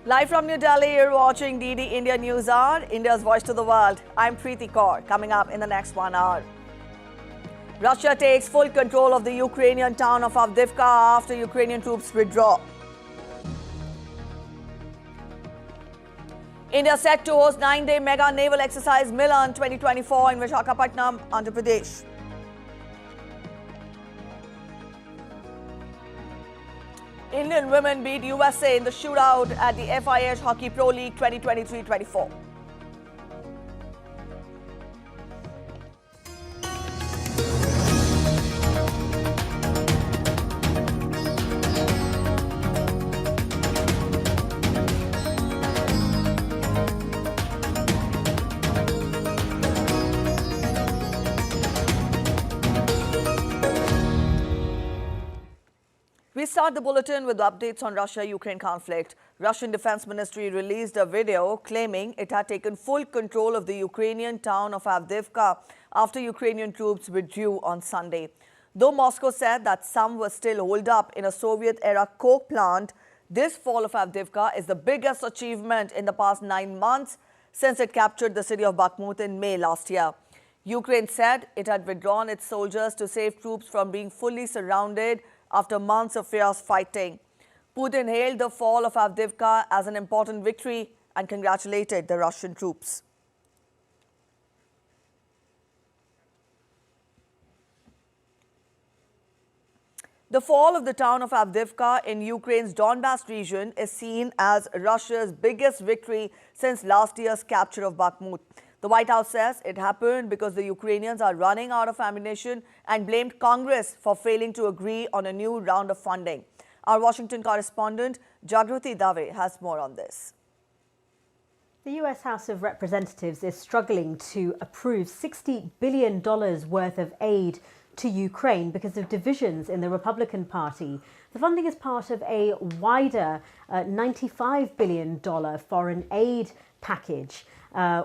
Live from New Delhi, you're watching DD India News Hour, India's voice to the world. I'm Preeti Kaur. Coming up in the next 1 hour. Russia takes full control of the Ukrainian town of Avdiivka after Ukrainian troops withdraw. India set to host 9-day mega naval exercise Milan 2024 in Visakhapatnam, Andhra Pradesh. Indian women beat USA in the shootout at the FIH Hockey Pro League 2023-24. We start the bulletin with updates on Russia-Ukraine conflict. Russian Defense Ministry released a video claiming it had taken full control of the Ukrainian town of Avdiivka after Ukrainian troops withdrew on Sunday. Though Moscow said that some were still holed up in a Soviet-era coke plant, this fall of Avdiivka is the biggest achievement in the past 9 months since it captured the city of Bakhmut in May last year. Ukraine said it had withdrawn its soldiers to save troops from being fully surrounded after months of fierce fighting. Putin hailed the fall of Avdiivka as an important victory and congratulated the Russian troops. The fall of the town of Avdiivka in Ukraine's Donbas region is seen as Russia's biggest victory since last year's capture of Bakhmut. The White House says it happened because the Ukrainians are running out of ammunition and blamed Congress for failing to agree on a new round of funding. Our Washington correspondent Jagrati Dave has more on this. The US House of Representatives is struggling to approve $60 billion worth of aid to Ukraine because of divisions in the Republican Party. The funding is part of a wider $95 billion foreign aid package,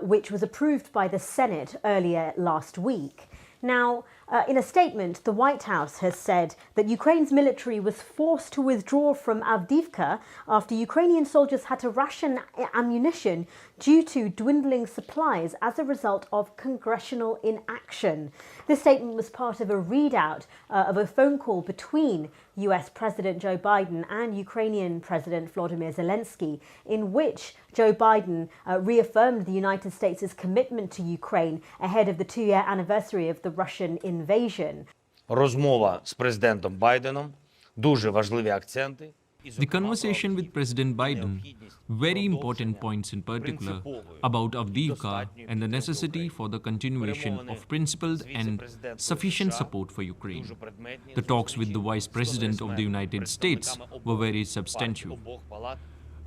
which was approved by the Senate earlier last week. Now, in a statement, the White House has said that Ukraine's military was forced to withdraw from Avdiivka after Ukrainian soldiers had to ration ammunition due to dwindling supplies as a result of congressional inaction. This statement was part of a readout of a phone call between US President Joe Biden and Ukrainian President Volodymyr Zelensky, in which Joe Biden reaffirmed the United States' commitment to Ukraine ahead of the 2-year anniversary of the Russian invasion. Розмова з президентом Байденом, дуже важливі акценти. The conversation with President Biden, very important points in particular about Avdiivka and the necessity for the continuation of principled and sufficient support for Ukraine. The talks with the Vice President of the United States were very substantial.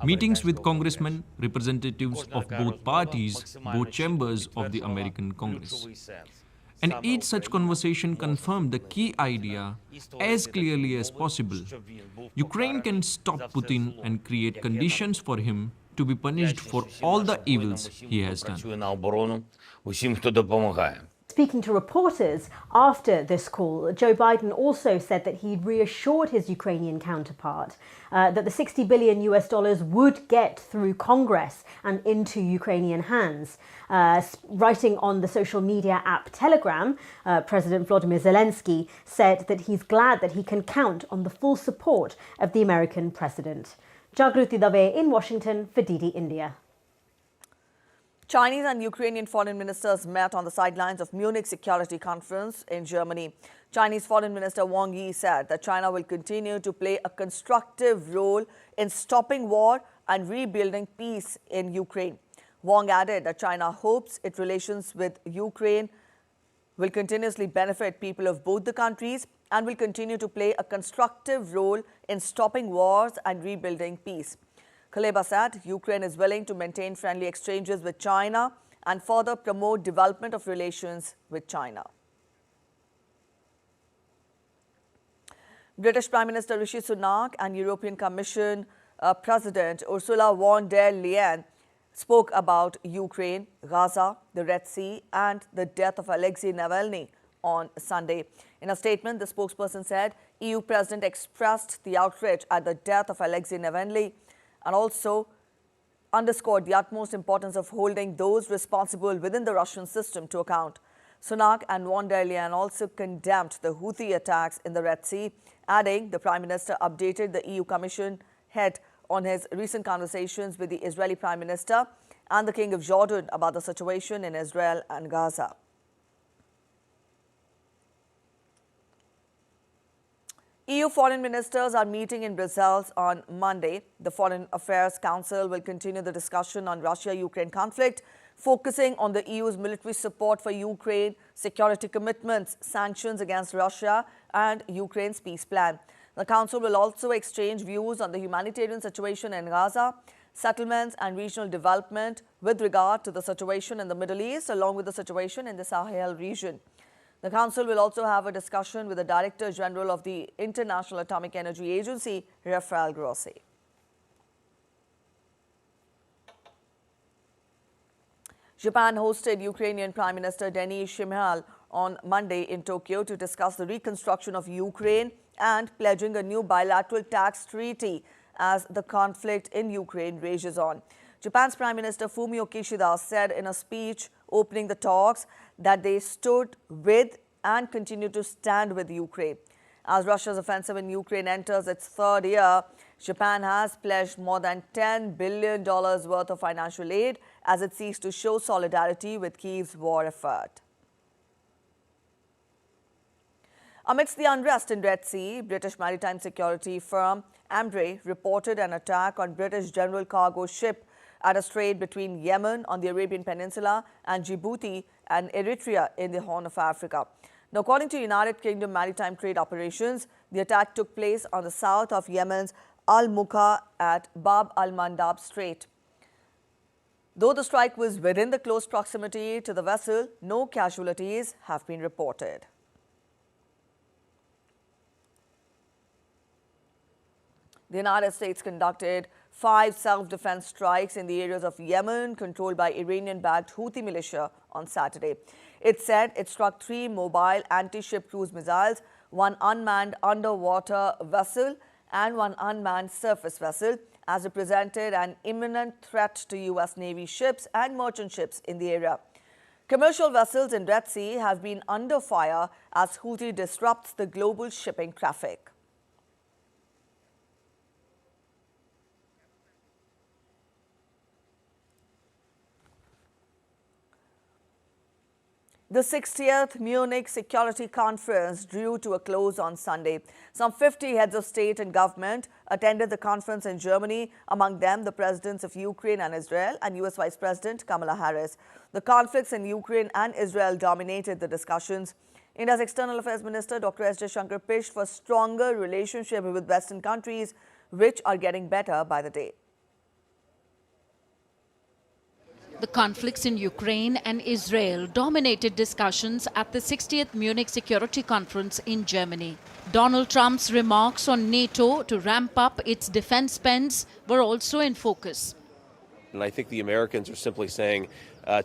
Meetings with congressmen, representatives of both parties, both chambers of the American Congress. And each such conversation confirmed the key idea as clearly as possible. Ukraine can stop Putin and create conditions for him to be punished for all the evils he has done. Speaking to reporters after this call, Joe Biden also said that he reassured his Ukrainian counterpart that the $60 billion would get through Congress and into Ukrainian hands. Writing on the social media app Telegram, President Volodymyr Zelensky said that he's glad that he can count on the full support of the American president. Jagrati Dave in Washington for DD India. Chinese and Ukrainian foreign ministers met on the sidelines of Munich Security Conference in Germany. Chinese Foreign Minister Wang Yi said that China will continue to play a constructive role in stopping war and rebuilding peace in Ukraine. Wang added that China hopes its relations with Ukraine will continuously benefit people of both the countries and will continue to play a constructive role in stopping wars and rebuilding peace. Kuleba said Ukraine is willing to maintain friendly exchanges with China and further promote development of relations with China. British Prime Minister Rishi Sunak and European Commission President Ursula von der Leyen spoke about Ukraine, Gaza, the Red Sea and the death of Alexei Navalny on Sunday. In a statement, the spokesperson said EU President expressed the outrage at the death of Alexei Navalny and also underscored the utmost importance of holding those responsible within the Russian system to account. Sunak and von der Leyen also condemned the Houthi attacks in the Red Sea, adding the Prime Minister updated the EU Commission head on his recent conversations with the Israeli Prime Minister and the King of Jordan about the situation in Israel and Gaza. EU foreign ministers are meeting in Brussels on Monday. The Foreign Affairs Council will continue the discussion on Russia-Ukraine conflict, focusing on the EU's military support for Ukraine, security commitments, sanctions against Russia, and Ukraine's peace plan. The Council will also exchange views on the humanitarian situation in Gaza, settlements and regional development with regard to the situation in the Middle East, along with the situation in the Sahel region. The Council will also have a discussion with the Director General of the International Atomic Energy Agency, Rafael Grossi. Japan hosted Ukrainian Prime Minister Denis Shmyhal on Monday in Tokyo to discuss the reconstruction of Ukraine and pledging a new bilateral tax treaty as the conflict in Ukraine rages on. Japan's Prime Minister Fumio Kishida said in a speech opening the talks that they stood with and continue to stand with Ukraine. As Russia's offensive in Ukraine enters its third year, Japan has pledged more than $10 billion worth of financial aid as it seeks to show solidarity with Kyiv's war effort. Amidst the unrest in Red Sea, British maritime security firm Ambre reported an attack on British general cargo ship at a strait between Yemen on the Arabian Peninsula and Djibouti and Eritrea in the Horn of Africa. Now, according to United Kingdom Maritime Trade Operations, the attack took place on the south of Yemen's Al-Mukha at Bab al-Mandab Strait. Though the strike was within the close proximity to the vessel, no casualties have been reported. The United States conducted 5 self-defense strikes in the areas of Yemen controlled by Iranian-backed Houthi militia on Saturday. It said it struck 3 mobile anti-ship cruise missiles, 1 unmanned underwater vessel and 1 unmanned surface vessel, as it presented an imminent threat to U.S. Navy ships and merchant ships in the area. Commercial vessels in Red Sea have been under fire as Houthi disrupts the global shipping traffic. The 60th Munich Security Conference drew to a close on Sunday. Some 50 heads of state and government attended the conference in Germany, among them the presidents of Ukraine and Israel and U.S. Vice President Kamala Harris. The conflicts in Ukraine and Israel dominated the discussions. India's External Affairs Minister Dr. S. Jaishankar pitched for stronger relationship with Western countries, which are getting better by the day. The conflicts in Ukraine and Israel dominated discussions at the 60th Munich Security Conference in Germany. Donald Trump's remarks on NATO to ramp up its defense spends were also in focus. And I think the Americans are simply saying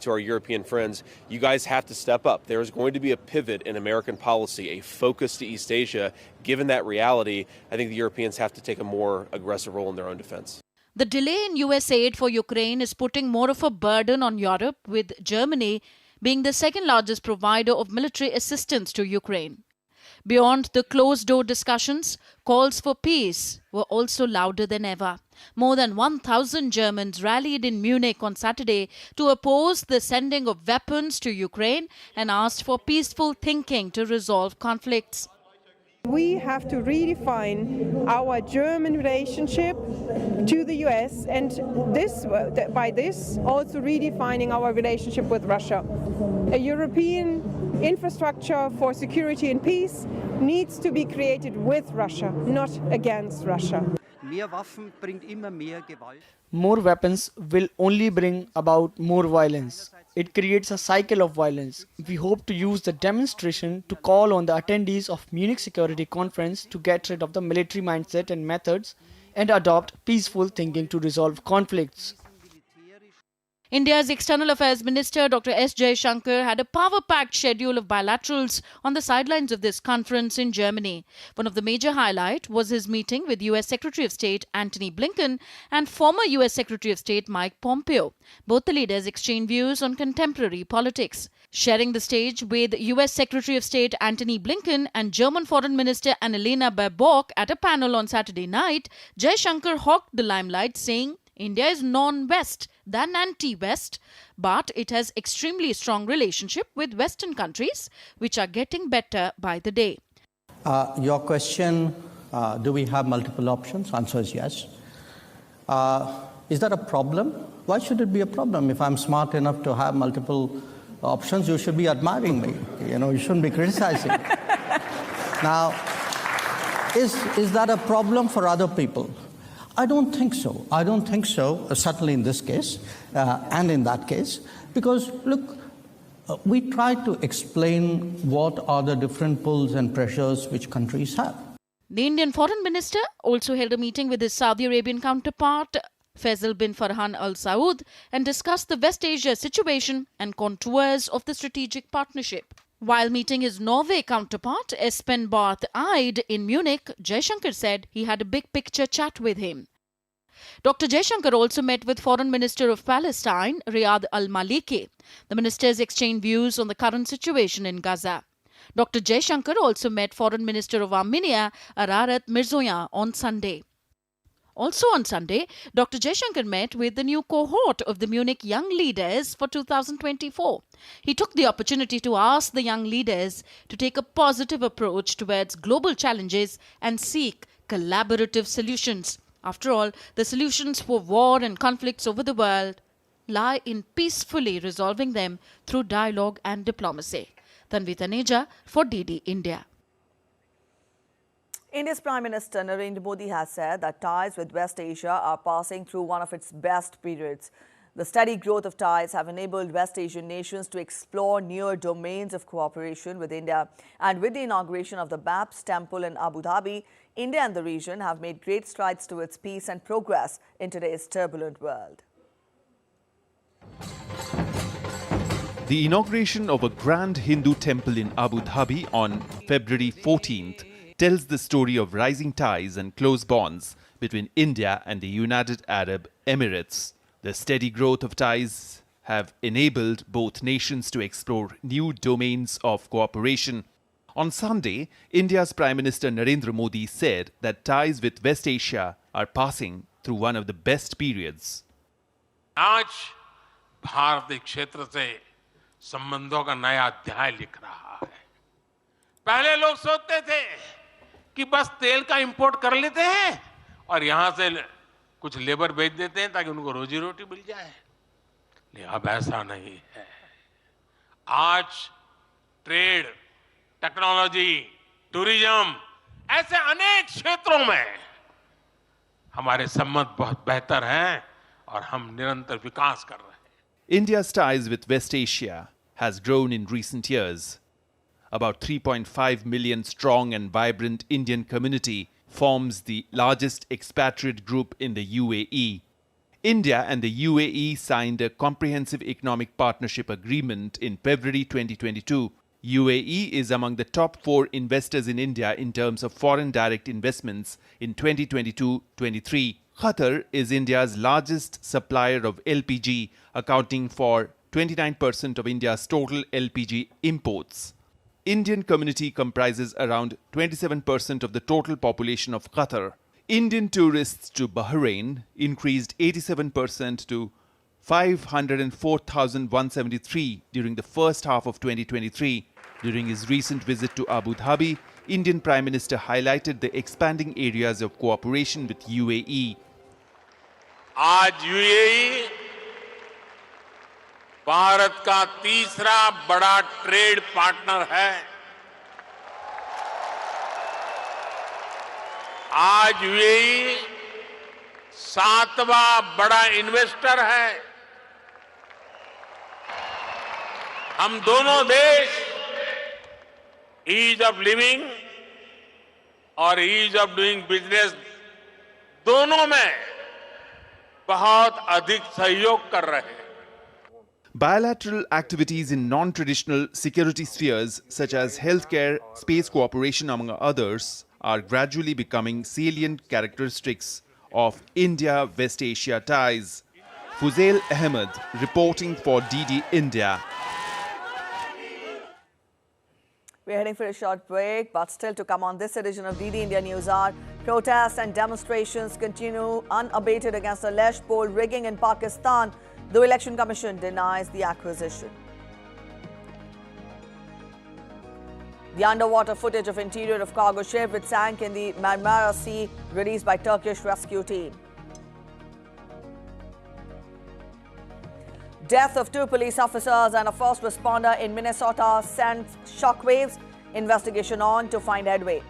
to our European friends, you guys have to step up. There is going to be a pivot in American policy, a focus to East Asia. Given that reality, I think the Europeans have to take a more aggressive role in their own defense. The delay in U.S. aid for Ukraine is putting more of a burden on Europe, with Germany being the second largest provider of military assistance to Ukraine. Beyond the closed-door discussions, calls for peace were also louder than ever. More than 1,000 Germans rallied in Munich on Saturday to oppose the sending of weapons to Ukraine and asked for peaceful thinking to resolve conflicts. We have to redefine our German relationship to the US, and by this also redefining our relationship with Russia. A European infrastructure for security and peace needs to be created with Russia, not against Russia. More weapons will only bring about more violence. It creates a cycle of violence. We hope to use the demonstration to call on the attendees of Munich Security Conference to get rid of the military mindset and methods and adopt peaceful thinking to resolve conflicts. India's External Affairs Minister Dr. S. Jaishankar had a power-packed schedule of bilaterals on the sidelines of this conference in Germany. One of the major highlights was his meeting with US Secretary of State Antony Blinken and former US Secretary of State Mike Pompeo. Both the leaders exchanged views on contemporary politics. Sharing the stage with US Secretary of State Antony Blinken and German Foreign Minister Annalena Baerbock at a panel on Saturday night, Jaishankar hawked the limelight, saying India is non-West than anti-West, but it has extremely strong relationship with Western countries, which are getting better by the day. Your question, do we have multiple options? Answer is yes. Is that a problem? Why should it be a problem? If I'm smart enough to have multiple options, you should be admiring me. You shouldn't be criticizing. Now, is that a problem for other people? I don't think so. I don't think so, certainly in this case and in that case, because, look, we try to explain what are the different pulls and pressures which countries have. The Indian Foreign Minister also held a meeting with his Saudi Arabian counterpart, Faisal bin Farhan Al Saud, and discussed the West Asia situation and contours of the strategic partnership. While meeting his Norway counterpart, Espen Barth Eide, in Munich, Jaishankar said he had a big picture chat with him. Dr. Jaishankar also met with Foreign Minister of Palestine, Riyad Al-Maliki. The ministers exchanged views on the current situation in Gaza. Dr. Jaishankar also met Foreign Minister of Armenia, Ararat Mirzoyan, on Sunday. Also on Sunday, Dr. Jaishankar met with the new cohort of the Munich Young Leaders for 2024. He took the opportunity to ask the young leaders to take a positive approach towards global challenges and seek collaborative solutions. After all, the solutions for war and conflicts over the world lie in peacefully resolving them through dialogue and diplomacy. Tanvi Taneja for DD India. India's Prime Minister Narendra Modi has said that ties with West Asia are passing through one of its best periods. The steady growth of ties have enabled West Asian nations to explore newer domains of cooperation with India. And with the inauguration of the BAPS temple in Abu Dhabi, India and the region have made great strides towards peace and progress in today's turbulent world. The inauguration of a grand Hindu temple in Abu Dhabi on February 14th tells the story of rising ties and close bonds between India and the United Arab Emirates. The steady growth of ties have enabled both nations to explore new domains of cooperation. On Sunday, India's Prime Minister Narendra Modi said that ties with West Asia are passing through one of the best periods. आज भारतीय क्षेत्र से संबंधों का नया अध्याय लिख रहा है। पहले लोग सोचते थे कि बस तेल का इंपोर्ट कर लेते हैं और यहां से कुछ लेबर भेज देते हैं ताकि उनको रोजी रोटी मिल जाए। लेकिन अब ऐसा नहीं है। आज ट्रेड, टेक्नोलॉजी, टूरिज्म ऐसे अनेक क्षेत्रों में हमारे संबंध बहुत बेहतर हैं और हम निरंतर विकास कर रहे हैं। India's ties with West Asia has grown in recent years. About 3.5 million strong and vibrant Indian community forms the largest expatriate group in the UAE. India and the UAE signed a comprehensive economic partnership agreement in February 2022. UAE is among the top 4 investors in India in terms of foreign direct investments in 2022-23. Qatar is India's largest supplier of LPG, accounting for 29% of India's total LPG imports. Indian community comprises around 27% of the total population of Qatar. Indian tourists to Bahrain increased 87% to 504,173 during the first half of 2023. During his recent visit to Abu Dhabi, Indian Prime Minister highlighted the expanding areas of cooperation with UAE. आज UAE Bharat का तीसरा बड़ा trade partner है। आज UAE 7वां बड़ा investor है। हम दोनों देश ईज ऑफ लिविंग और ईज ऑफ डूइंग बिजनेस दोनों में बहुत अधिक सहयोग कर रहे हैं। Bilateral activities in non-traditional security spheres such as healthcare, space cooperation among others are gradually becoming salient characteristics of India-West Asia ties. Fuzail Ahmed reporting for DD India. We're heading for a short break, but still to come on this edition of DD India News Hour. Protests and demonstrations continue unabated against alleged poll rigging in Pakistan, though Election Commission denies the accusation. The underwater footage of interior of cargo ship which sank in the Marmara Sea released by Turkish rescue team. Death of 2 police officers and a first responder in Minnesota sends shockwaves. Investigation on to find headway.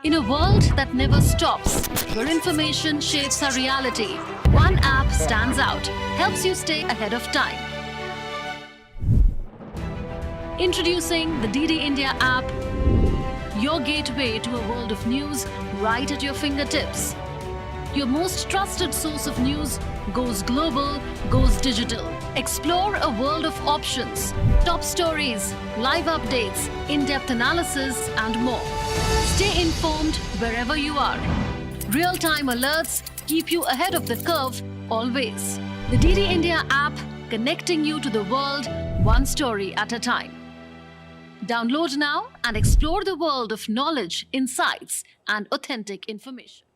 In a world that never stops, where information shapes our reality, one app stands out, helps you stay ahead of time. Introducing the DD India app, your gateway to a world of news right at your fingertips. Your most trusted source of news goes global, goes digital. Explore a world of options, top stories, live updates, in-depth analysis, and more. Stay informed wherever you are. Real-time alerts keep you ahead of the curve always. The DD India app, connecting you to the world one story at a time. Download now and explore the world of knowledge, insights, and authentic information.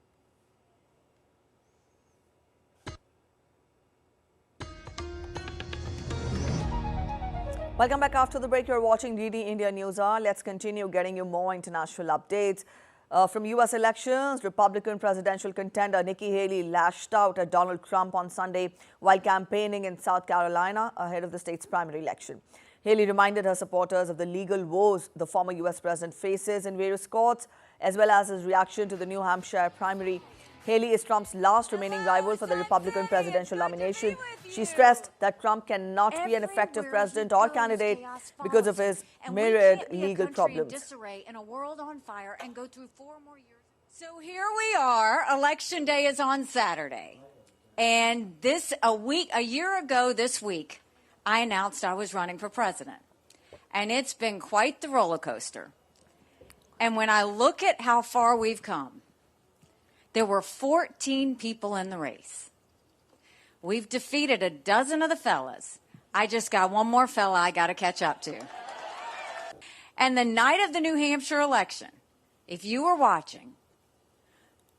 Welcome back after the break. You're watching DD India News Hour. Let's continue getting you more international updates. From U.S. elections, Republican presidential contender Nikki Haley lashed out at Donald Trump on Sunday while campaigning in South Carolina ahead of the state's primary election. Haley reminded her supporters of the legal woes the former U.S. president faces in various courts, as well as his reaction to the New Hampshire primary. Haley is Trump's last remaining rival for the Republican presidential nomination. She stressed that Trump cannot be an effective president or candidate because of his myriad legal problems. In a world on fire and go through 4 more years. So here we are. Election day is on Saturday. And a year ago this week, I announced I was running for president. And it's been quite the roller coaster. And when I look at how far we've come, there were 14 people in the race. We've defeated a dozen of the fellas. I just got one more fella I got to catch up to. And the night of the New Hampshire election, if you were watching,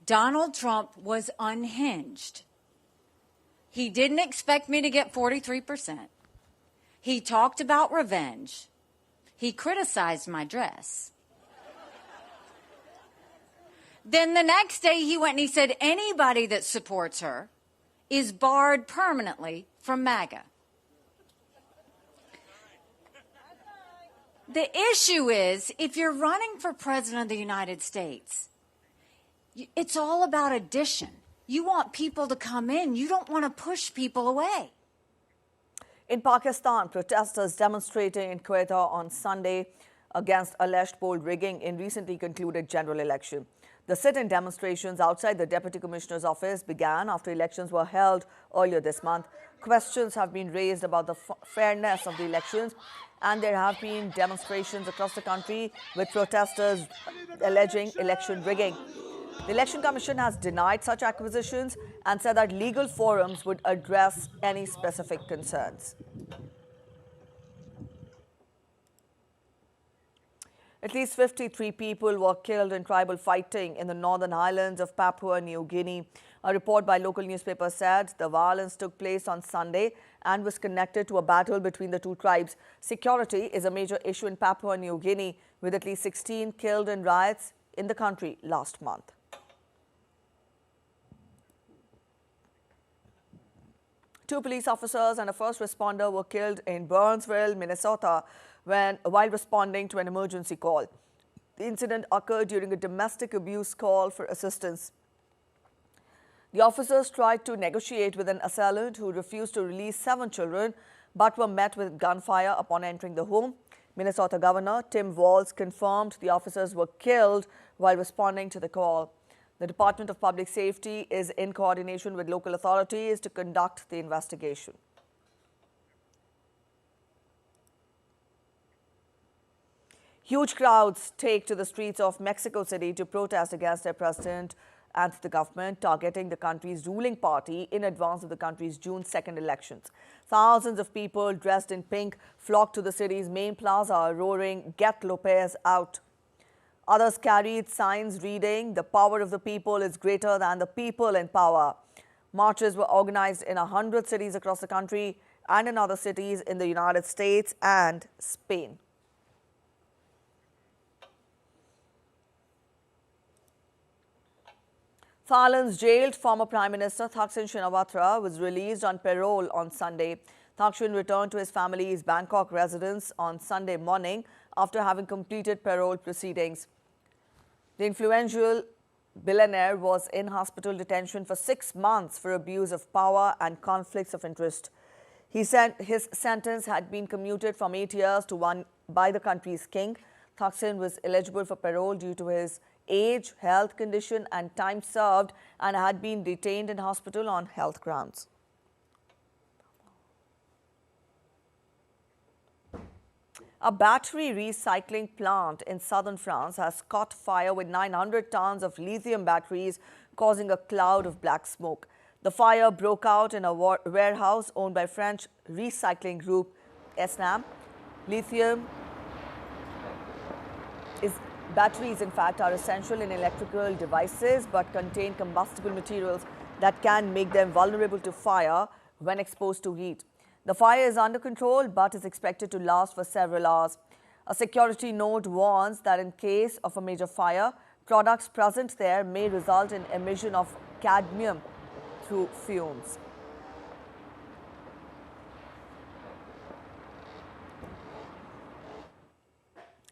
Donald Trump was unhinged. He didn't expect me to get 43%. He talked about revenge. He criticized my dress. Then the next day he went and he said anybody that supports her is barred permanently from MAGA. The issue is, if you're running for president of the United States, it's all about addition. You want people to come in. You don't want to push people away. In Pakistan, protesters demonstrating in Quetta on Sunday against alleged poll rigging in recently concluded general election. The sit-in demonstrations outside the Deputy Commissioner's office began after elections were held earlier this month. Questions have been raised about the fairness of the elections, and there have been demonstrations across the country with protesters alleging election rigging. The Election Commission has denied such accusations and said that legal forums would address any specific concerns. At least 53 people were killed in tribal fighting in the northern islands of Papua New Guinea. A report by local newspapers said the violence took place on Sunday and was connected to a battle between the two tribes. Security is a major issue in Papua New Guinea, with at least 16 killed in riots in the country last month. Two police officers and a first responder were killed in Burnsville, Minnesota, while responding to an emergency call. The incident occurred during a domestic abuse call for assistance. The officers tried to negotiate with an assailant who refused to release 7 children, but were met with gunfire upon entering the home. Minnesota Governor Tim Walz confirmed the officers were killed while responding to the call. The Department of Public Safety is in coordination with local authorities to conduct the investigation. Huge crowds take to the streets of Mexico City to protest against their president and the government targeting the country's ruling party in advance of the country's June 2nd elections. Thousands of people dressed in pink flocked to the city's main plaza, roaring, "Get Lopez out." Others carried signs reading, "The power of the people is greater than the people in power." Marches were organized in 100 cities across the country and in other cities in the United States and Spain. Thailand's jailed former Prime Minister Thaksin Shinawatra was released on parole on Sunday. Thaksin returned to his family's Bangkok residence on Sunday morning after having completed parole proceedings. The influential billionaire was in hospital detention for 6 months for abuse of power and conflicts of interest. His sentence had been commuted from 8 years to 1 by the country's king. Thaksin was eligible for parole due to his age, health condition and time served, and had been detained in hospital on health grounds. A battery recycling plant in southern France has caught fire with 900 tons of lithium batteries, causing a cloud of black smoke. The fire broke out in a warehouse owned by French recycling group Snam. Batteries, in fact, are essential in electrical devices but contain combustible materials that can make them vulnerable to fire when exposed to heat. The fire is under control but is expected to last for several hours. A security note warns that in case of a major fire, products present there may result in emission of cadmium through fumes.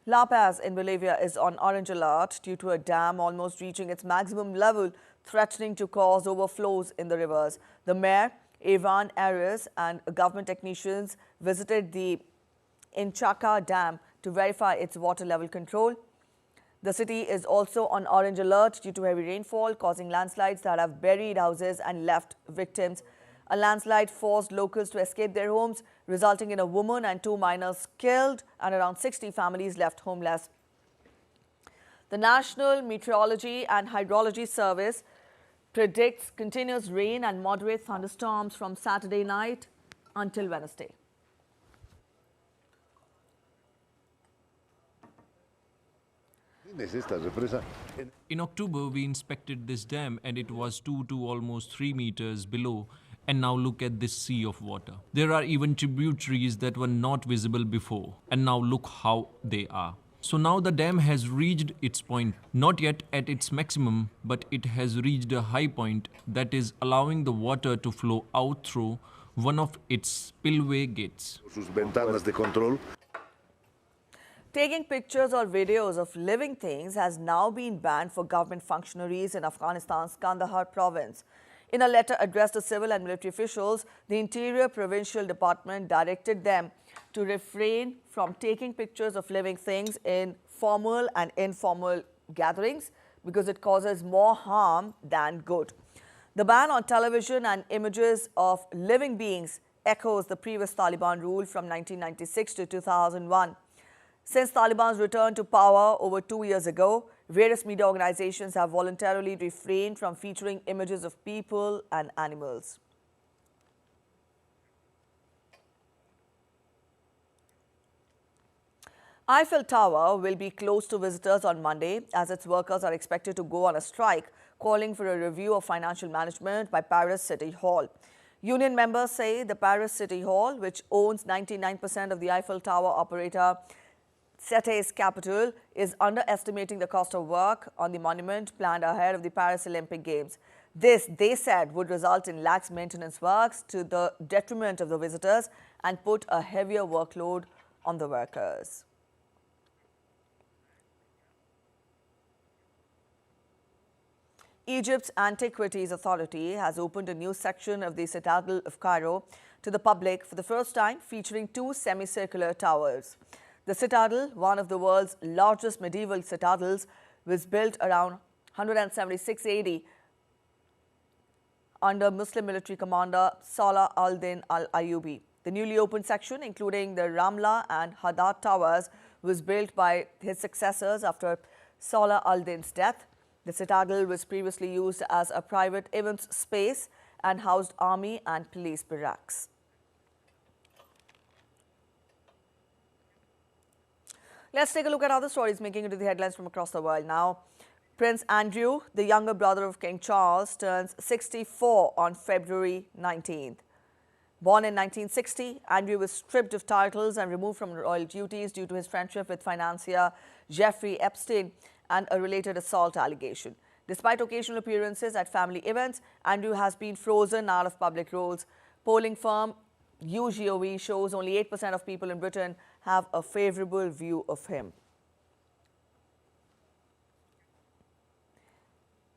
La Paz in Bolivia is on orange alert due to a dam almost reaching its maximum level, threatening to cause overflows in the rivers. The mayor, Ivan Arias, and government technicians visited the Inchaca Dam to verify its water level control. The city is also on orange alert due to heavy rainfall, causing landslides that have buried houses and left victims. A landslide forced locals to escape their homes, resulting in a woman and 2 minors killed and around 60 families left homeless. The National Meteorology and Hydrology Service predicts continuous rain and moderate thunderstorms from Saturday night until Wednesday. In October, we inspected this dam and it was 2 to almost 3 meters below. And now look at this sea of water. There are even tributaries that were not visible before. And now look how they are. So now the dam has reached its point, not yet at its maximum, but it has reached a high point that is allowing the water to flow out through one of its spillway gates. Taking pictures or videos of living things has now been banned for government functionaries in Afghanistan's Kandahar province. In a letter addressed to civil and military officials, the Interior Provincial Department directed them to refrain from taking pictures of living things in formal and informal gatherings because it causes more harm than good. The ban on television and images of living beings echoes the previous Taliban rule from 1996 to 2001. Since Taliban's return to power over 2 years ago, various media organizations have voluntarily refrained from featuring images of people and animals. Eiffel Tower will be closed to visitors on Monday as its workers are expected to go on a strike, calling for a review of financial management by Paris City Hall. Union members say the Paris City Hall, which owns 99% of the Eiffel Tower operator Cete's capital, is underestimating the cost of work on the monument planned ahead of the Paris Olympic Games. This, they said, would result in lax maintenance works to the detriment of the visitors and put a heavier workload on the workers. Egypt's Antiquities Authority has opened a new section of the Citadel of Cairo to the public for the first time, featuring 2 semicircular towers. The citadel, one of the world's largest medieval citadels, was built around 176 AD under Muslim military commander Salah al-Din al-Ayyubi. The newly opened section, including the Ramla and Hadad towers, was built by his successors after Salah al-Din's death. The citadel was previously used as a private events space and housed army and police barracks. Let's take a look at other stories making it to the headlines from across the world now. Prince Andrew, the younger brother of King Charles, turns 64 on February 19th. Born in 1960, Andrew was stripped of titles and removed from royal duties due to his friendship with financier Jeffrey Epstein and a related assault allegation. Despite occasional appearances at family events, Andrew has been frozen out of public roles. Polling firm YouGov shows only 8% of people in Britain have a favourable view of him.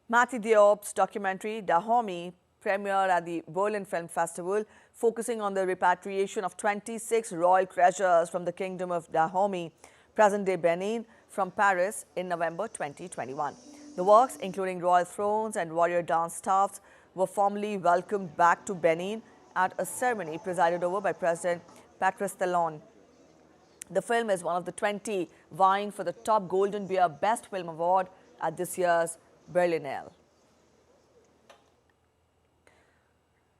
Matthew Diop's documentary Dahomey premiered at the Berlin Film Festival, focusing on the repatriation of 26 royal treasures from the Kingdom of Dahomey, present-day Benin, from Paris in November 2021. The works, including royal thrones and warrior dance staffs, were formally welcomed back to Benin at a ceremony presided over by President Patrice Talon. The film is one of the 20 vying for the top Golden Bear Best Film Award at this year's Berlinale.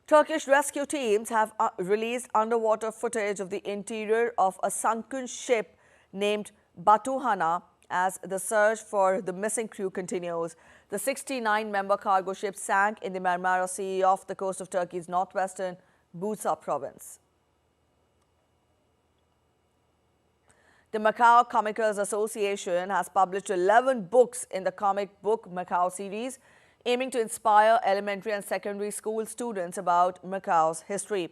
Turkish rescue teams have released underwater footage of the interior of a sunken ship named Batuhana as the search for the missing crew continues. The 69-member cargo ship sank in the Marmara Sea off the coast of Turkey's northwestern Bursa province. The Macau Comickers Association has published 11 books in the comic book Macau series, aiming to inspire elementary and secondary school students about Macau's history.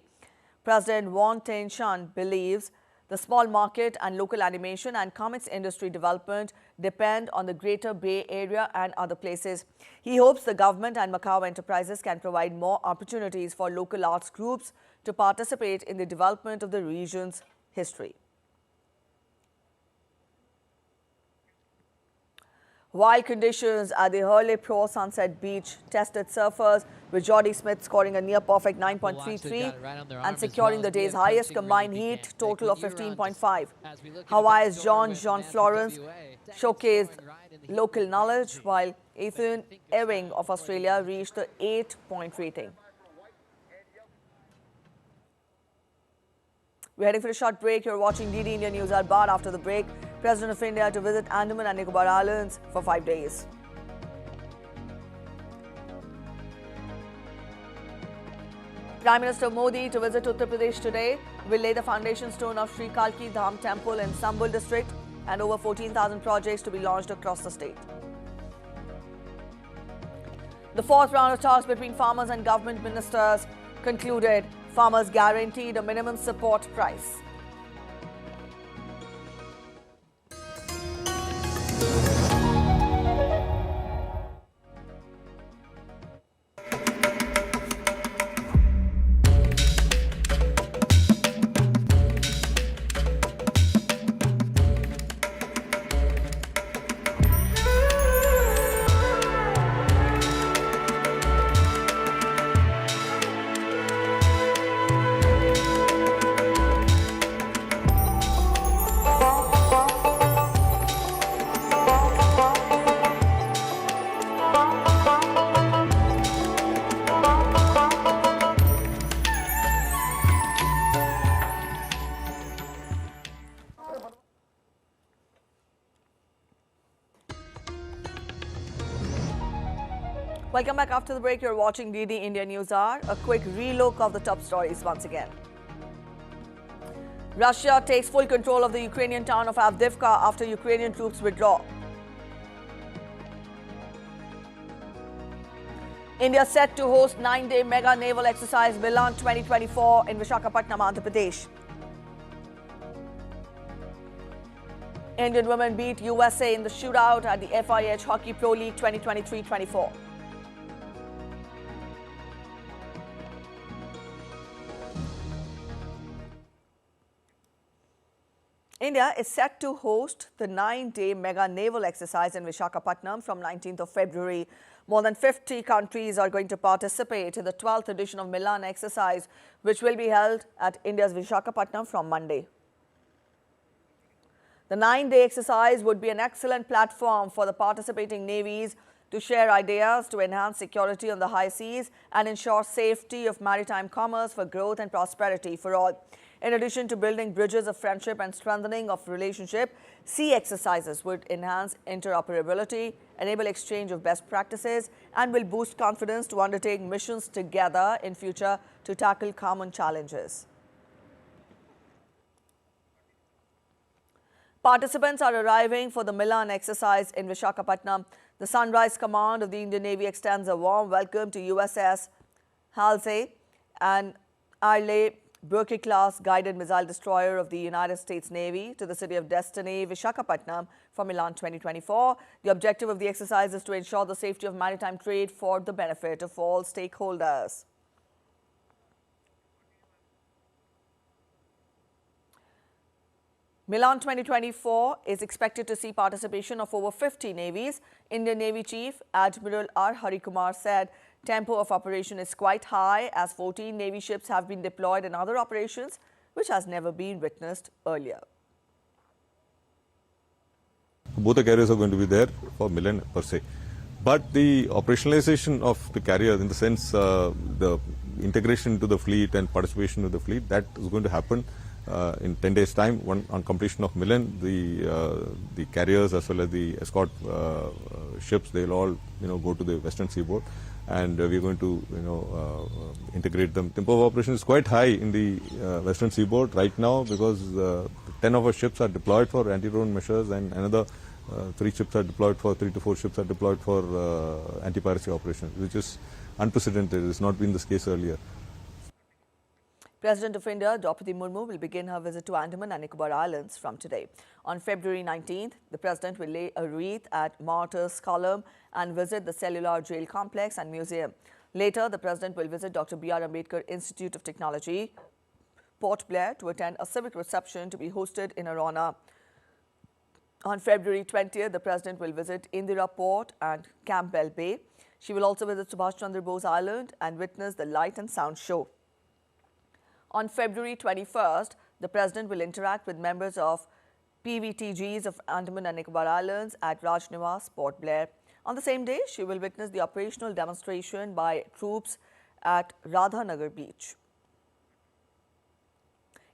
President Won Tae-shan believes the small market and local animation and comics industry development depend on the Greater Bay Area and other places. He hopes the government and Macau enterprises can provide more opportunities for local arts groups to participate in the development of the region's history. Wild conditions at the Hurley Pro Sunset Beach tested surfers, with Jordy Smith scoring a near-perfect 9.33 and securing the day's highest combined heat total of 15.5. Hawaii's John Florence showcased local knowledge, while Ethan Ewing of Australia reached the 8-point rating. We're heading for a short break. You're watching DD India News Hour, but after the break, President of India to visit Andaman and Nicobar Islands for 5 days. Prime Minister Modi to visit Uttar Pradesh today will lay the foundation stone of Sri Kalki Dham Temple in Sambal district and over 14,000 projects to be launched across the state. The fourth round of talks between farmers and government ministers concluded. Farmers guaranteed a minimum support price. Welcome back after the break. You're watching DD India News Hour. A quick relook of the top stories once again. Russia takes full control of the Ukrainian town of Avdiivka after Ukrainian troops withdraw. India set to host 9-day mega naval exercise Milan 2024 in Visakhapatnam, Andhra Pradesh. Indian women beat USA in the shootout at the FIH Hockey Pro League 2023-24. India is set to host the 9-day mega naval exercise in Visakhapatnam from 19th of February. More than 50 countries are going to participate in the 12th edition of Milan exercise, which will be held at India's Visakhapatnam from Monday. The 9-day exercise would be an excellent platform for the participating navies to share ideas to enhance security on the high seas and ensure safety of maritime commerce for growth and prosperity for all. In addition to building bridges of friendship and strengthening of relationship, sea exercises would enhance interoperability, enable exchange of best practices, and will boost confidence to undertake missions together in future to tackle common challenges. Participants are arriving for the Milan exercise in Visakhapatnam. The Sunrise Command of the Indian Navy extends a warm welcome to USS Halsey and Arleigh Burke-class guided missile destroyer of the United States Navy to the city of Destiny, Visakhapatnam for Milan 2024. The objective of the exercise is to ensure the safety of maritime trade for the benefit of all stakeholders. Milan 2024 is expected to see participation of over 50 navies. Indian Navy Chief Admiral R. Harikumar said tempo of operation is quite high as 14 Navy ships have been deployed in other operations, which has never been witnessed earlier. Both the carriers are going to be there for Milan per se. But the operationalization of the carrier, in the sense the integration to the fleet and participation to the fleet, that is going to happen in 10 days' time. On completion of Milan, the carriers as well as the escort ships, they'll all go to the western seaboard, and we're going to integrate them. Tempo of operation is quite high in the western seaboard right now because 10 of our ships are deployed for anti-drone measures, and another 3 ships are deployed for 3 to 4 ships are deployed for anti-piracy operations, which is unprecedented. It's not been this case earlier. President of India, Draupadi Murmu, will begin her visit to Andaman and Nicobar Islands from today. On February 19th, the President will lay a wreath at Martyrs' Column and visit the Cellular Jail Complex and Museum. Later, the President will visit Dr. B.R. Ambedkar Institute of Technology, Port Blair, to attend a civic reception to be hosted in her honor. On February 20th, the President will visit Indira Port and Campbell Bay. She will also visit Subhash Chandra Bose Island and witness the light and sound show. On February 21st, the President will interact with members of PVTGs of Andaman and Nicobar Islands at Rajniwas, Port Blair. On the same day, she will witness the operational demonstration by troops at Radhanagar Beach.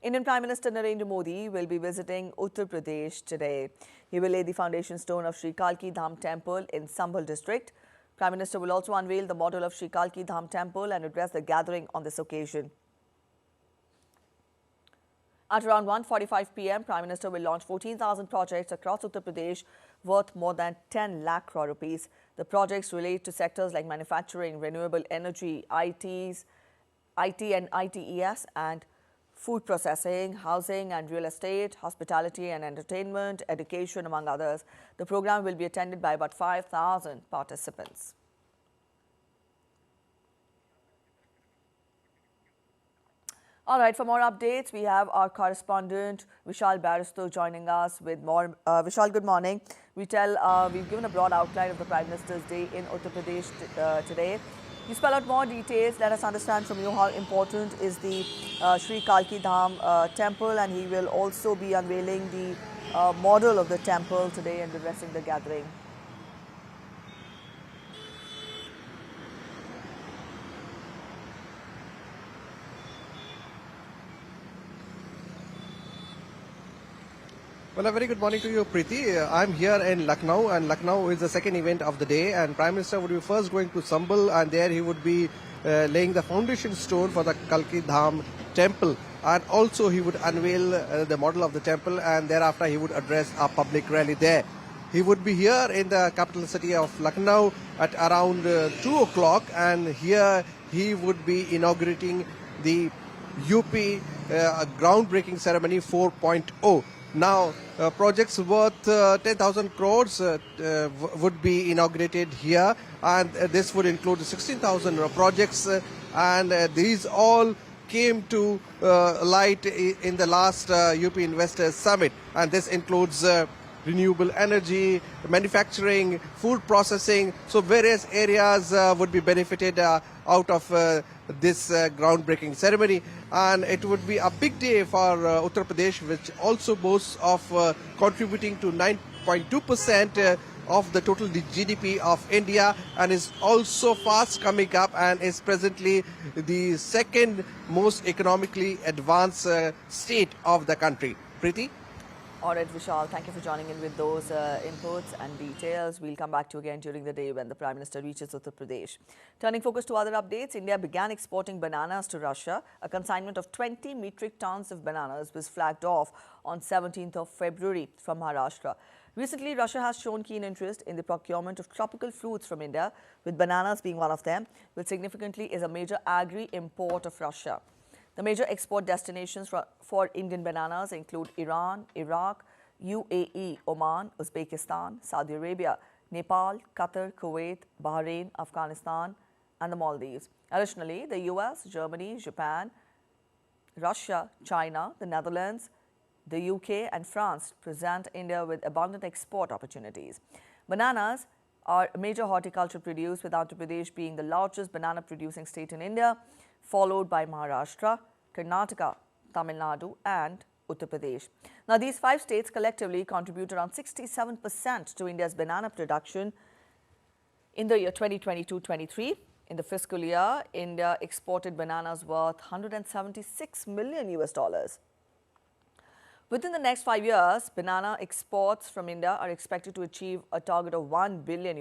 Indian Prime Minister Narendra Modi will be visiting Uttar Pradesh today. He will lay the foundation stone of Sri Kalki Dham Temple in Sambhal district. Prime Minister will also unveil the model of Sri Kalki Dham Temple and address the gathering on this occasion. At around 1:45 p.m., Prime Minister will launch 14,000 projects across Uttar Pradesh worth more than 10 lakh crore rupees. The projects relate to sectors like manufacturing, renewable energy, IT and ITES, and food processing, housing and real estate, hospitality and entertainment, education, among others. The program will be attended by about 5,000 participants. All right, for more updates, we have our correspondent Vishal Barristow joining us with more. Vishal, good morning. We've given a broad outline of the Prime Minister's Day in Uttar Pradesh today. You spell out more details. Let us understand from you how important is the Sri Kalki Dham temple, and he will also be unveiling the model of the temple today and addressing the gathering. Well, a very good morning to you, Preeti. I'm here in Lucknow, and Lucknow is the second event of the day, and Prime Minister would be first going to Sambhal, and there he would be laying the foundation stone for the Kalki Dham temple, and also he would unveil the model of the temple, and thereafter he would address a public rally there. He would be here in the capital city of Lucknow at around 2 o'clock, and here he would be inaugurating the UP groundbreaking ceremony 4.0. Now, projects worth 10,000 crores would be inaugurated here, and this would include 16,000 projects, and these all came to light in the last UP Investors Summit, and this includes renewable energy, manufacturing, food processing. So various areas would be benefited out of this groundbreaking ceremony, and it would be a big day for Uttar Pradesh, which also boasts of contributing to 9.2% of the total GDP of India, and is also fast coming up and is presently the second most economically advanced state of the country. Preeti? All right, Vishal, thank you for joining in with those inputs and details. We'll come back to you again during the day when the Prime Minister reaches Uttar Pradesh. Turning focus to other updates, India began exporting bananas to Russia. A consignment of 20 metric tons of bananas was flagged off on 17th of February from Maharashtra. Recently, Russia has shown keen interest in the procurement of tropical fruits from India, with bananas being one of them, which significantly is a major agri-import of Russia. The major export destinations for Indian bananas include Iran, Iraq, UAE, Oman, Uzbekistan, Saudi Arabia, Nepal, Qatar, Kuwait, Bahrain, Afghanistan, and the Maldives. Additionally, the US, Germany, Japan, Russia, China, the Netherlands, the UK, and France present India with abundant export opportunities. Bananas are a major horticulture produce, with Andhra Pradesh being the largest banana producing state in India, followed by Maharashtra, Karnataka, Tamil Nadu, and Uttar Pradesh. Now, these 5 states collectively contribute around 67% to India's banana production in the year 2022-23. In the fiscal year, India exported bananas worth $176 million. Within the next 5 years, banana exports from India are expected to achieve a target of $1 billion.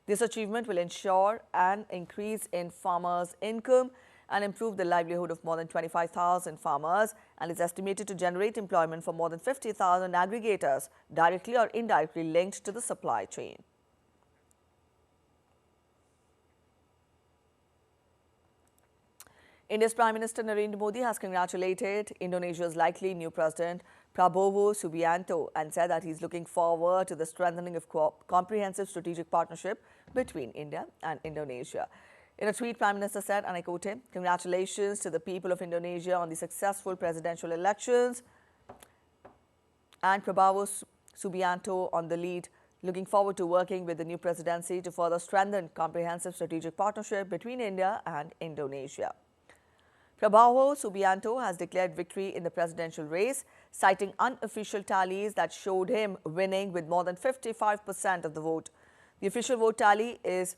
This achievement will ensure an increase in farmers' income and improve the livelihood of more than 25,000 farmers, and is estimated to generate employment for more than 50,000 aggregators, directly or indirectly linked to the supply chain. India's Prime Minister Narendra Modi has congratulated Indonesia's likely new president, Prabowo Subianto, and said that he's looking forward to the strengthening of comprehensive strategic partnership between India and Indonesia. In a tweet, Prime Minister said, and I quote him, "Congratulations to the people of Indonesia on the successful presidential elections, and Prabowo Subianto on the lead. Looking forward to working with the new presidency to further strengthen comprehensive strategic partnership between India and Indonesia." Prabowo Subianto has declared victory in the presidential race, citing unofficial tallies that showed him winning with more than 55% of the vote. The official vote tally is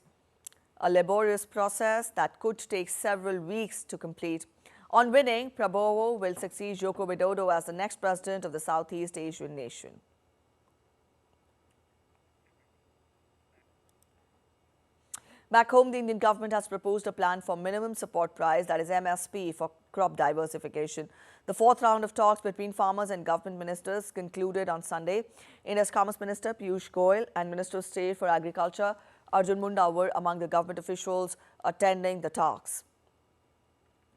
a laborious process that could take several weeks to complete. On winning, Prabowo will succeed Joko Widodo as the next president of the Southeast Asian nation. Back home, the Indian government has proposed a plan for minimum support price, that is MSP, for crop diversification. The 4th round of talks between farmers and government ministers concluded on Sunday. India's Commerce Minister Piyush Goyal and Minister of State for Agriculture Arjun Munda were among the government officials attending the talks.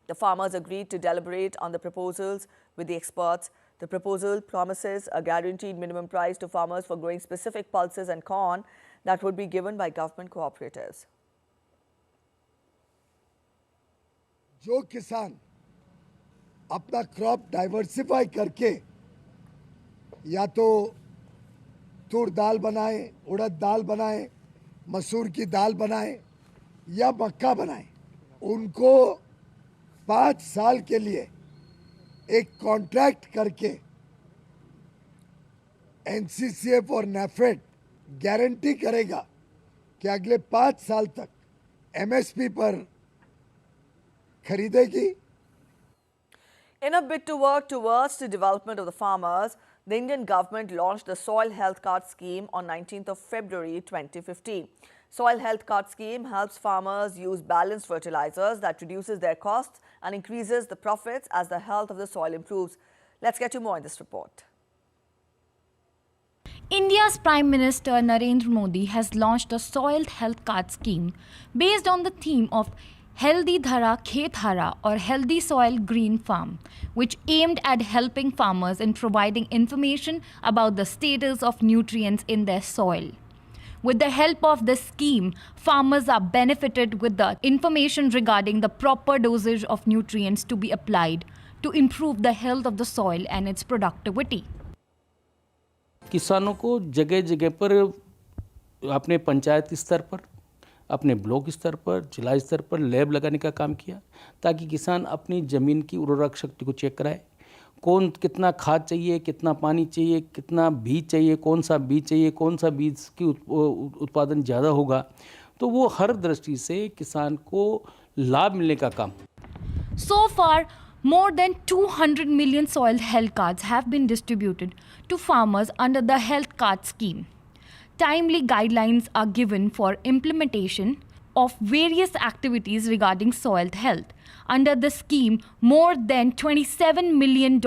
The farmers agreed to deliberate on the proposals with the experts. The proposal promises a guaranteed minimum price to farmers for growing specific pulses and corn that would be given by government cooperatives. जो किसान अपना crop diversify करके या तो तूर दाल बनाए, उड़द दाल बनाए, मसूर की दाल बनाए या मक्का बनाए, उनको 5 साल के लिए एक कॉन्ट्रैक्ट करके एनसीसीएफ और नेफेड गारंटी करेगा कि अगले 5 साल तक एमएसपी पर खरीदेगी. In a bid to work towards the development of the farmers, the Indian government launched the Soil Health Card Scheme on 19th of February 2015. Soil Health Card Scheme helps farmers use balanced fertilizers that reduces their costs and increases the profits as the health of the soil improves. Let's get to more in this report. India's Prime Minister Narendra Modi has launched a Soil Health Card Scheme based on the theme of Healthy Dhara Khet Hara, or Healthy Soil Green Farm, which aimed at helping farmers in providing information about the status of nutrients in their soil. With the help of this scheme, farmers are benefited with the information regarding the proper dosage of nutrients to be applied to improve the health of the soil and its productivity. किसानों को जगह जगह पर अपने पंचायत स्तर पर, अपने block स्तर पर, जिला स्तर पर लैब लगाने का काम किया ताकि किसान अपनी ज़मीन की उर्वरक शक्ति को चेक कराए, कौन कितना खाद चाहिए, कितना पानी चाहिए, कितना बीज चाहिए, कौन सा बीज चाहिए, कौन सा बीज की उत्पादन ज़्यादा होगा, तो वो हर दृष्टि से किसान को लाभ मिलने का काम। So far, more than 200 million soil health cards have been distributed to farmers under the health card scheme. Timely guidelines are given for implementation of various activities regarding soil health. Under the scheme, more than $27 million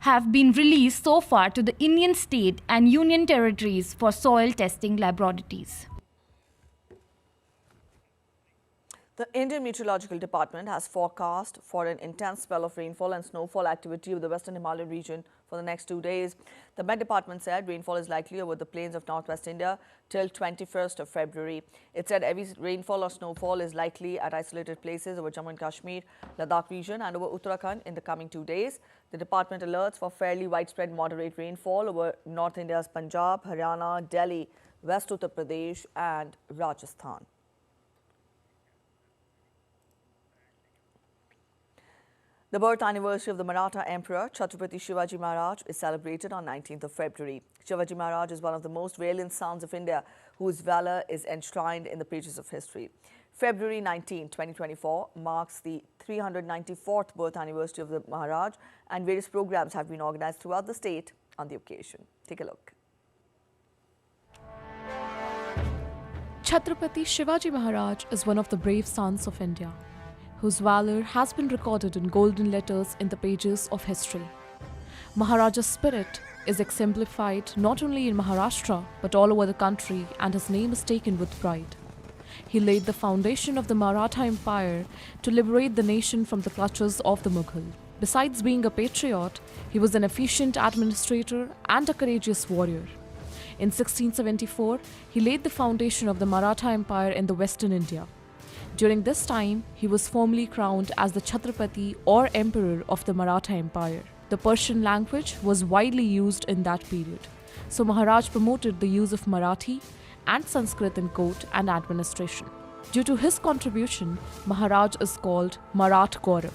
have been released so far to the Indian state and union territories for soil testing laboratories. The Indian Meteorological Department has forecast for an intense spell of rainfall and snowfall activity over the western Himalayan region for the next 2 days. The Met Department said rainfall is likely over the plains of northwest India till 21st of February. It said heavy rainfall or snowfall is likely at isolated places over Jammu and Kashmir, Ladakh region and over Uttarakhand in the coming 2 days. The department alerts for fairly widespread moderate rainfall over North India's Punjab, Haryana, Delhi, West Uttar Pradesh and Rajasthan. The birth anniversary of the Maratha Emperor Chhatrapati Shivaji Maharaj is celebrated on 19th of February. Shivaji Maharaj is one of the most valiant sons of India whose valour is enshrined in the pages of history. February 19, 2024 marks the 394th birth anniversary of the Maharaj and various programs have been organised throughout the state on the occasion. Take a look. Chhatrapati Shivaji Maharaj is one of the brave sons of India, whose valour has been recorded in golden letters in the pages of history. Maharaja's spirit is exemplified not only in Maharashtra but all over the country, and his name is taken with pride. He laid the foundation of the Maratha Empire to liberate the nation from the clutches of the Mughal. Besides being a patriot, he was an efficient administrator and a courageous warrior. In 1674, he laid the foundation of the Maratha Empire in the western India. During this time, he was formally crowned as the Chhatrapati or Emperor of the Maratha Empire. The Persian language was widely used in that period, so Maharaj promoted the use of Marathi and Sanskrit in court and administration. Due to his contribution, Maharaj is called Maratha Gaurav.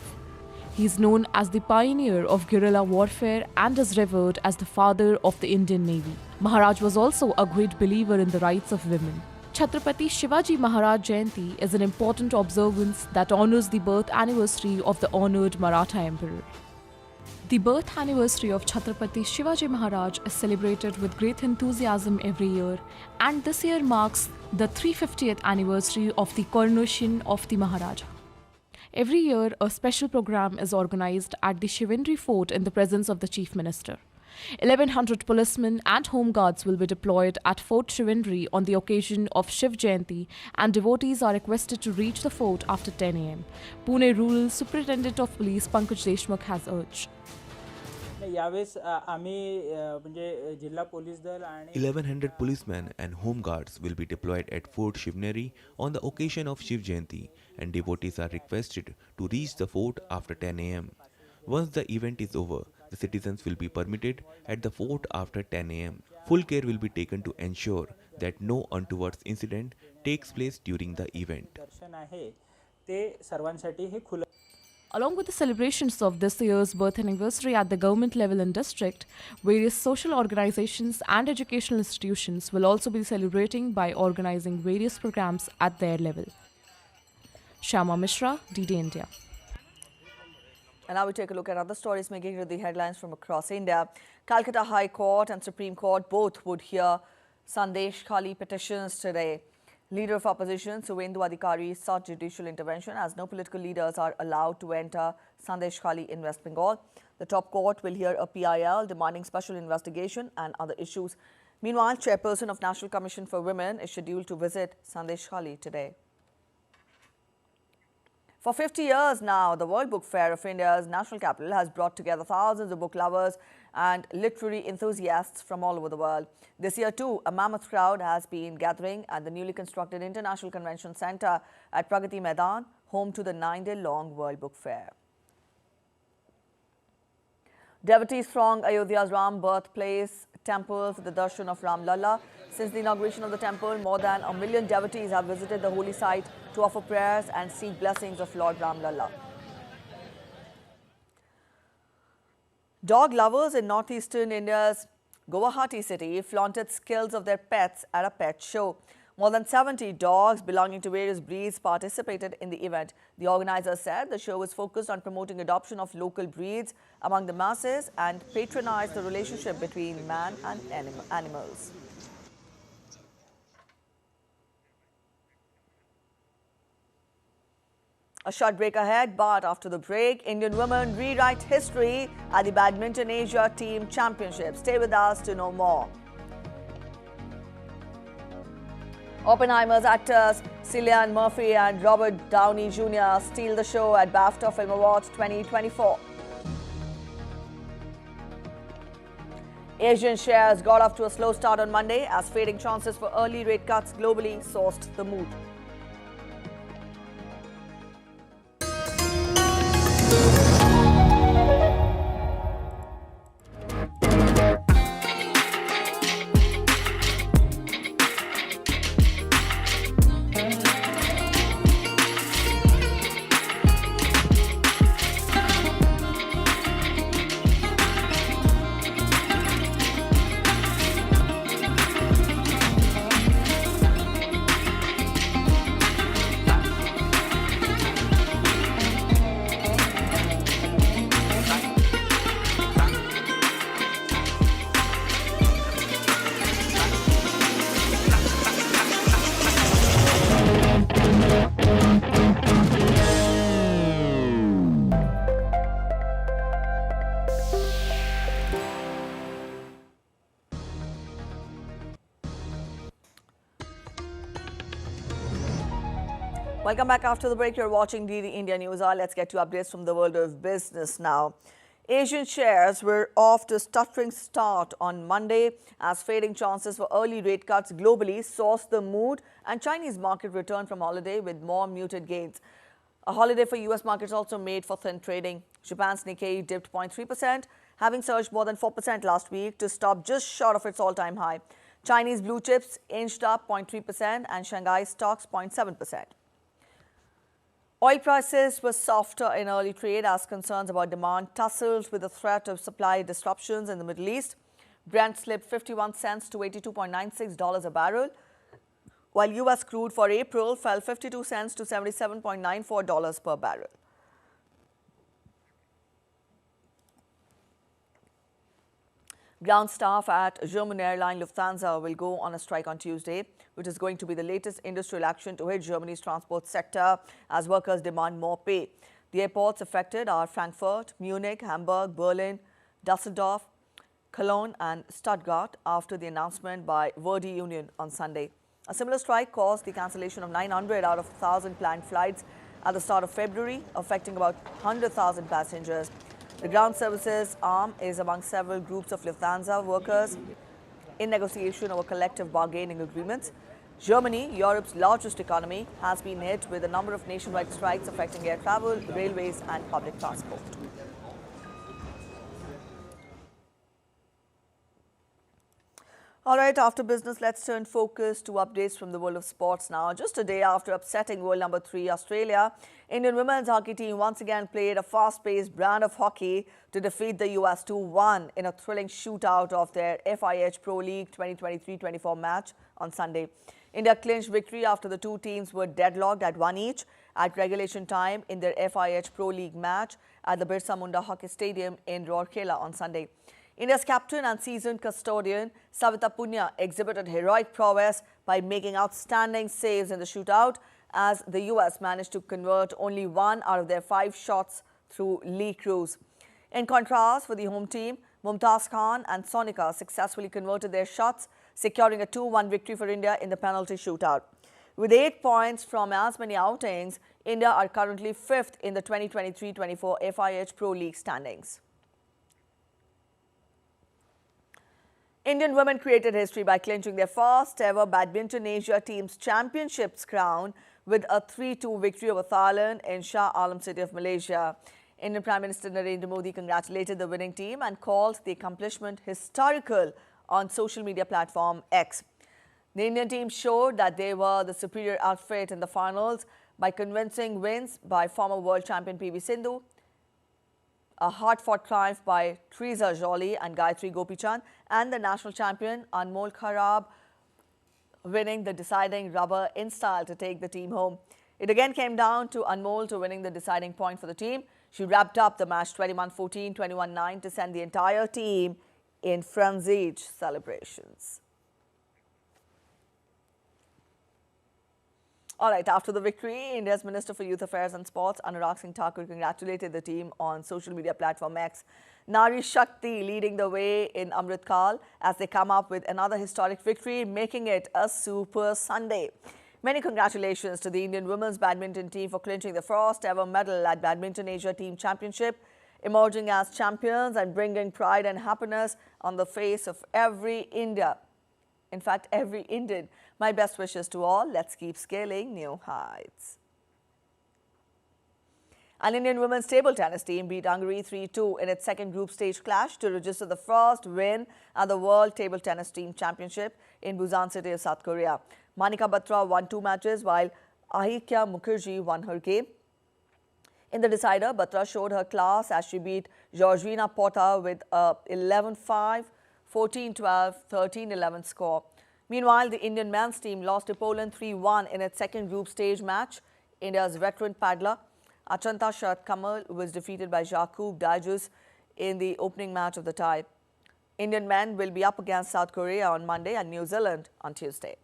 He is known as the pioneer of guerrilla warfare and is revered as the father of the Indian Navy. Maharaj was also a great believer in the rights of women. Chhatrapati Shivaji Maharaj Jayanti is an important observance that honours the birth anniversary of the honoured Maratha Emperor. The birth anniversary of Chhatrapati Shivaji Maharaj is celebrated with great enthusiasm every year, and this year marks the 350th anniversary of the coronation of the Maharaja. Every year, a special program is organised at the Shivendri Fort in the presence of the Chief Minister. 1100 policemen and home guards will be deployed at Fort Shivendri on the occasion of Shiv Jayanti, and devotees are requested to reach the fort after 10 am. Pune Rural Superintendent of Police Pankaj Deshmukh has urged. 1100 policemen and home guards will be deployed at Fort Shivneri on the occasion of Shiv Jayanti, and devotees are requested to reach the fort after 10 am. Once the event is over, the citizens will be permitted at the fort after 10 am. Full care will be taken to ensure that no untoward incident takes place during the event. Along with the celebrations of this year's birth anniversary at the government level and district, various social organizations and educational institutions will also be celebrating by organizing various programs at their level. Shyama Mishra, DD India. And now we take a look at other stories making the headlines from across India. Calcutta High Court and Supreme Court both would hear Sandesh Khali petitions today. Leader of opposition Suvendu Adhikari sought judicial intervention as no political leaders are allowed to enter Sandesh Khali in West Bengal. The top court will hear a PIL demanding special investigation and other issues. Meanwhile, Chairperson of National Commission for Women is scheduled to visit Sandesh Khali today. For 50 years now, the World Book Fair of India's national capital has brought together thousands of book lovers and literary enthusiasts from all over the world. This year too, a mammoth crowd has been gathering at the newly constructed International Convention Centre at Pragati Maidan, home to the 9-day-long World Book Fair. Devotees throng Ayodhya's Ram birthplace temple for the darshan of Ram Lalla. Since the inauguration of the temple, more than 1 million devotees have visited the holy site to offer prayers and seek blessings of Lord Ram Lalla. Dog lovers in northeastern India's Guwahati city flaunted skills of their pets at a pet show. More than 70 dogs belonging to various breeds participated in the event. The organizers said the show was focused on promoting adoption of local breeds among the masses and patronize the relationship between man and animals. A short break ahead, but after the break, Indian women rewrite history at the Badminton Asia Team Championship. Stay with us to know more. Oppenheimer's actors Cillian Murphy and Robert Downey Jr. steal the show at BAFTA Film Awards 2024. Asian shares got off to a slow start on Monday as fading chances for early rate cuts globally sourced the mood. Welcome back after the break. You're watching DD India News Hour. Let's get to updates from the world of business now. Asian shares were off to a stuttering start on Monday as fading chances for early rate cuts globally sourced the mood, and Chinese market returned from holiday with more muted gains. A holiday for US markets also made for thin trading. Japan's Nikkei dipped 0.3%, having surged more than 4% last week to stop just short of its all-time high. Chinese blue chips inched up 0.3% and Shanghai stocks 0.7%. Oil prices were softer in early trade as concerns about demand tussled with the threat of supply disruptions in the Middle East. Brent slipped 51 cents to $82.96 a barrel, while US crude for April fell 52 cents to $77.94 per barrel. Ground staff at German airline Lufthansa will go on a strike on Tuesday, which is going to be the latest industrial action to hit Germany's transport sector as workers demand more pay. The airports affected are Frankfurt, Munich, Hamburg, Berlin, Düsseldorf, Cologne and Stuttgart after the announcement by Verdi Union on Sunday. A similar strike caused the cancellation of 900 out of 1,000 planned flights at the start of February, affecting about 100,000 passengers. The ground services arm is among several groups of Lufthansa workers in negotiation over collective bargaining agreements. Germany, Europe's largest economy, has been hit with a number of nationwide strikes affecting air travel, railways and public transport. All right, after business, let's turn focus to updates from the world of sports now. Just a day after upsetting world number 3 Australia, Indian women's hockey team once again played a fast-paced brand of hockey to defeat the US 2-1 in a thrilling shootout of their FIH Pro League 2023-24 match on Sunday. India clinched victory after the two teams were deadlocked at 1 each at regulation time in their FIH Pro League match at the Birsa Munda Hockey Stadium in Rourkela on Sunday. India's captain and seasoned custodian Savita Punya exhibited heroic prowess by making outstanding saves in the shootout as the US managed to convert only 1 out of their 5 shots through Lee Cruz. In contrast, for the home team, Mumtaz Khan and Sonika successfully converted their shots, securing a 2-1 victory for India in the penalty shootout. With 8 points from as many outings, India are currently 5th in the 2023-24 FIH Pro League standings. Indian women created history by clinching their first ever Badminton Asia Team's championships crown with a 3-2 victory over Thailand in Shah Alam city of Malaysia. Indian Prime Minister Narendra Modi congratulated the winning team and called the accomplishment historical on social media platform X. The Indian team showed that they were the superior outfit in the finals by convincing wins by former world champion PV Sindhu, a hard-fought triumph by Teresa Jolie and Gayatri Gopichand, and the national champion Anmol Kharab winning the deciding rubber in style to take the team home. It again came down to Anmol to winning the deciding point for the team. She wrapped up the match 21-14, 21-9 to send the entire team in frenzied celebrations. All right, after the victory, India's Minister for Youth Affairs and Sports, Anurag Singh Thakur, congratulated the team on social media platform X. Nari Shakti leading the way in Amrit Kal as they come up with another historic victory, making it a Super Sunday. Many congratulations to the Indian women's badminton team for clinching the first ever medal at Badminton Asia Team Championship, emerging as champions and bringing pride and happiness on the face of every Indian. In fact, every Indian. My best wishes to all. Let's keep scaling new heights. An Indian women's table tennis team beat Hungary 3-2 in its second group stage clash to register the first win at the World Table Tennis Team Championship in Busan city of South Korea. Manika Batra won 2 matches while Ahikya Mukherjee won her game. In the decider, Batra showed her class as she beat Georgina Porta with a 11-5, 14-12, 13-11 score. Meanwhile, the Indian men's team lost to Poland 3-1 in its second group stage match. India's veteran paddler Achanta Sharat Kamal was defeated by Jakub Dajus in the opening match of the tie. Indian men will be up against South Korea on Monday and New Zealand on Tuesday.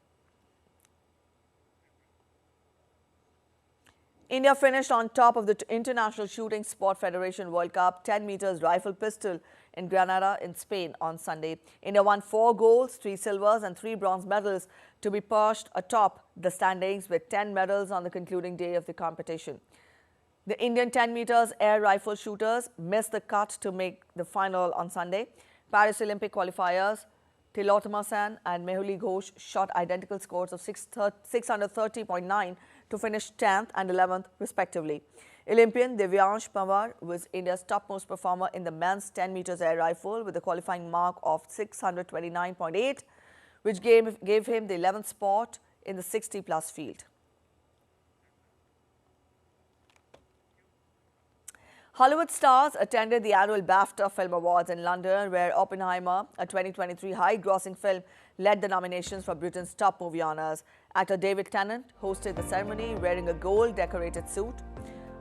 India finished on top of the International Shooting Sport Federation World Cup 10 meters rifle pistol in Granada in Spain on Sunday. India won 4 golds, 3 silvers and 3 bronze medals to be perched atop the standings with 10 medals on the concluding day of the competition. The Indian 10 meters air rifle shooters missed the cut to make the final on Sunday. Paris Olympic qualifiers Tilottama Sen and Mehuli Ghosh shot identical scores of 630.9 to finish 10th and 11th respectively. Olympian Divyansh Pawar was India's topmost performer in the men's 10 meters air rifle with a qualifying mark of 629.8, which gave him the 11th spot in the 60-plus field. Hollywood stars attended the annual BAFTA Film Awards in London, where Oppenheimer, a 2023 high-grossing film, led the nominations for Britain's top movie honours. Actor David Tennant hosted the ceremony wearing a gold-decorated suit.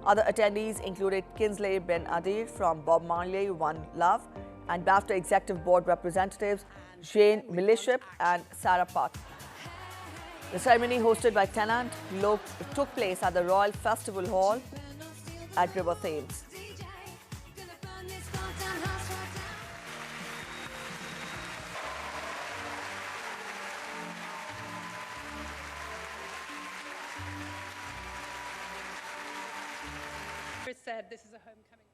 Other attendees included Kingsley Ben-Adir from Bob Marley, One Love, and BAFTA Executive Board representatives Jane Milliship and Sarah Putt. The ceremony, hosted by Tennant, took place at the Royal Festival Hall at River Thames. Said this is a homecoming.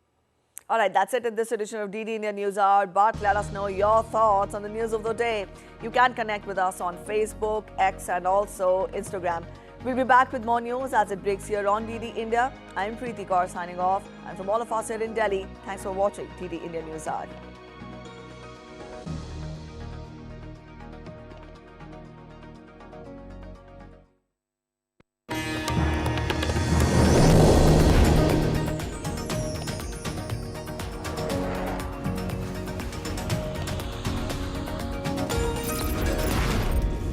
All right, that's it in this edition of DD India News Hour. But let us know your thoughts on the news of the day. You can connect with us on Facebook, X and also Instagram. We'll be back with more news as it breaks here on DD India. I'm Preeti Kaur signing off. And from all of us here in Delhi, thanks for watching DD India News Hour.